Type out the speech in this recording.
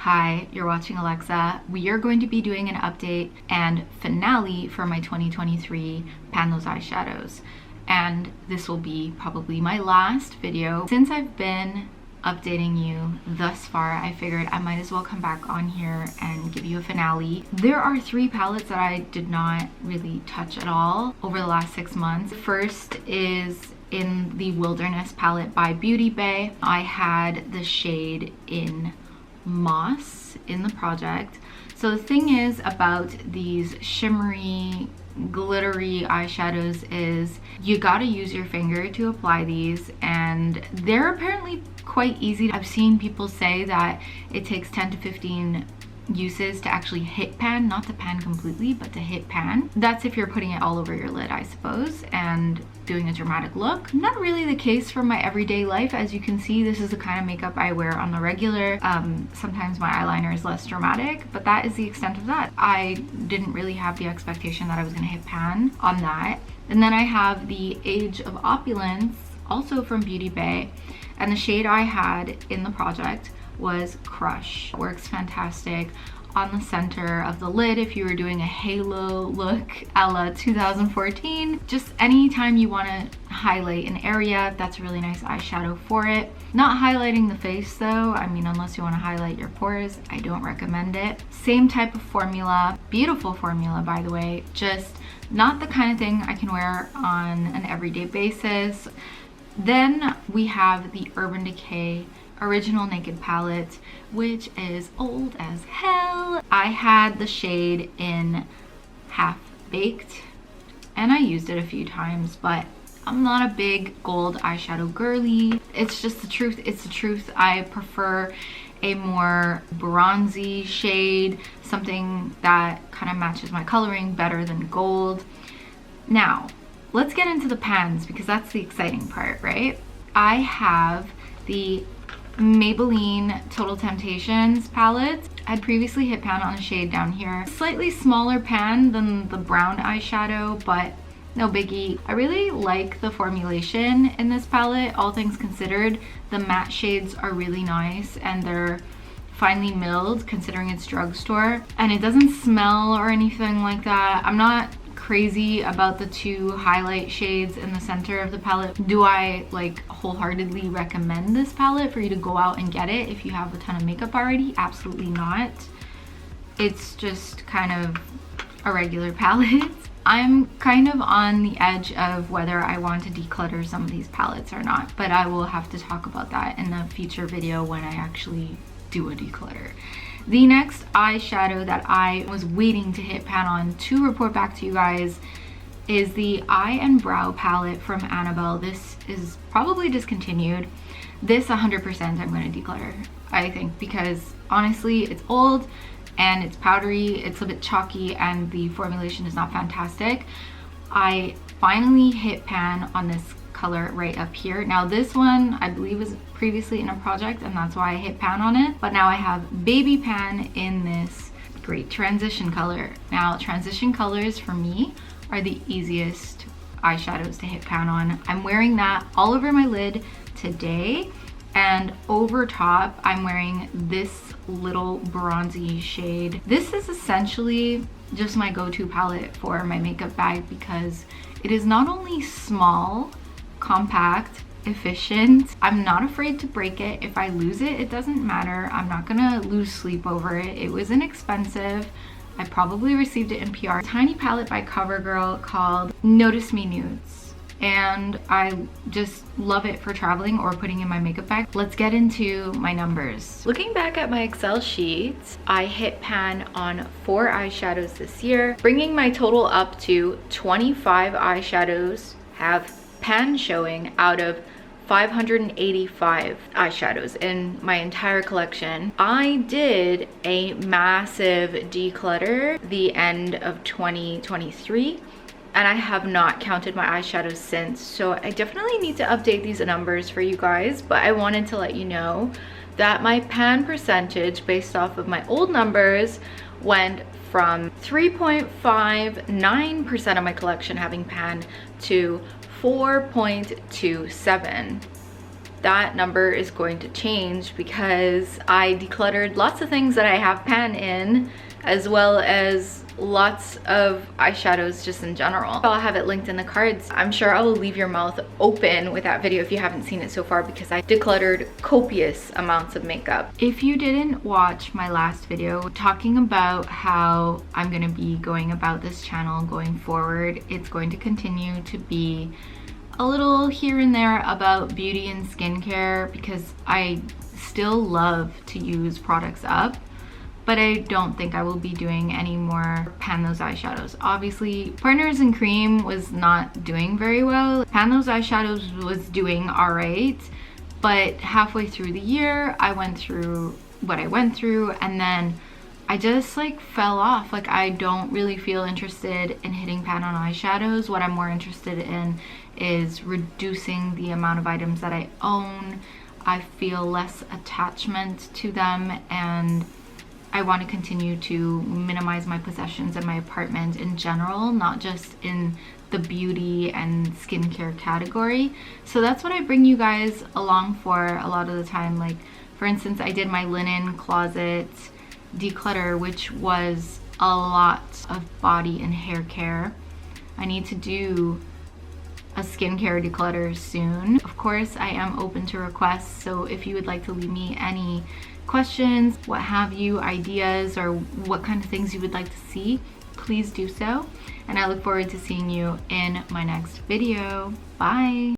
Hi, you're watching Alexa. We are going to be doing an update and finale for my 2023 Pan Those Eyeshadows. And this will be probably my last video. Since I've been updating you thus far, I figured I might as well come back on here and give you a finale. There are 3 palettes that I did not really touch at all over the last 6 months. First is in the Wilderness palette by Beauty Bay. I had the shade in Moss in the project. So the thing is about these shimmery glittery eyeshadows is you gotta use your finger to apply these, and they're apparently quite easy. I've seen people say that it takes 10 to 15 uses to actually hit pan, not to pan completely, but to hit pan. That's if you're putting it all over your lid, I suppose, and doing a dramatic look. Not really the case for my everyday life. As you can see, this is the kind of makeup I wear on the regular. Sometimes my eyeliner is less dramatic, but that is the extent of that. I didn't really have the expectation that I was gonna hit pan on that. And then I have the Age of Opulence, also from Beauty Bay, and the shade I had in the project was Crush. Works fantastic on the center of the lid if you were doing a halo look a la 2014. Just anytime you want to highlight an area, that's a really nice eyeshadow for it. Not highlighting the face though, I mean, unless you want to highlight your pores, I don't recommend it. Same type of formula, beautiful formula by the way, just not the kind of thing I can wear on an everyday basis. Then we have the Urban Decay Original Naked palette, which is old as hell. I had the shade in Half Baked and I used it a few times, but I'm not a big gold eyeshadow girly. It's just the truth. It's the truth. I prefer a more bronzy shade, something that kind of matches my coloring better than gold. Now, let's get into the pans because that's the exciting part, right? I have the Maybelline Total Temptations palette. I'd previously hit pan on a shade down here. Slightly smaller pan than the brown eyeshadow, but no biggie. I really like the formulation in this palette, all things considered. The matte shades are really nice and they're finely milled considering it's drugstore. And it doesn't smell or anything like that. I'm not crazy about the 2 highlight shades in the center of the palette. Do I like wholeheartedly recommend this palette for you to go out and get it if you have a ton of makeup already? Absolutely not. It's just kind of a regular palette. I'm kind of on the edge of whether I want to declutter some of these palettes or not, but I will have to talk about that in a future video when I actually do a declutter. The next eyeshadow that I was waiting to hit pan on to report back to you guys is the Eye and Brow palette from Annabelle. This is probably discontinued. This 100% I'm going to declutter, I think, because honestly it's old and it's powdery, it's a bit chalky, and the formulation is not fantastic. I finally hit pan on this color right up here. Now this one I believe was previously in a project and that's why I hit pan on it, but now I have baby pan in this great transition color. Now transition colors for me are the easiest eyeshadows to hit pan on. I'm wearing that all over my lid today, and over top I'm wearing this little bronzy shade. This is essentially just my go-to palette for my makeup bag because it is not only small, compact, efficient. I'm not afraid to break it. If I lose it, it doesn't matter. I'm not gonna lose sleep over it. It was inexpensive. I probably received it in PR. Tiny palette by CoverGirl called Notice Me Nudes, and I just love it for traveling or putting in my makeup bag. Let's get into my numbers. Looking back at my Excel sheet, I hit pan on 4 eyeshadows this year, bringing my total up to 25 eyeshadows have pan showing out of 585 eyeshadows in my entire collection. I did a massive declutter the end of 2023 and I have not counted my eyeshadows since, so I definitely need to update these numbers for you guys, but I wanted to let you know that my pan percentage based off of my old numbers went from 3.59% of my collection having pan to 4.27. that number is going to change because I decluttered lots of things that I have pan in, as well as lots of eyeshadows just in general. I'll have it linked in the cards. I'm sure I will leave your mouth open with that video if you haven't seen it so far, because I decluttered copious amounts of makeup. If you didn't watch my last video talking about how I'm going to be going about this channel going forward, it's going to continue to be a little here and there about beauty and skincare, because I still love to use products up, but I don't think I will be doing any more Pan Those Eyeshadows. Obviously, Partners in Cream was not doing very well. Pan Those Eyeshadows was doing alright, but halfway through the year, I went through what I went through, and then I just like fell off. Like, I don't really feel interested in hitting pan on eyeshadows. What I'm more interested in is reducing the amount of items that I own. I feel less attachment to them, and I want to continue to minimize my possessions in my apartment in general, not just in the beauty and skincare category. So that's what I bring you guys along for a lot of the time. Like, for instance, I did my linen closet declutter, which was a lot of body and hair care. I need to do a skincare declutter soon. Of course, I am open to requests, so if you would like to leave me any questions, what have you, ideas, or what kind of things you would like to see, please do so. And I look forward to seeing you in my next video. Bye!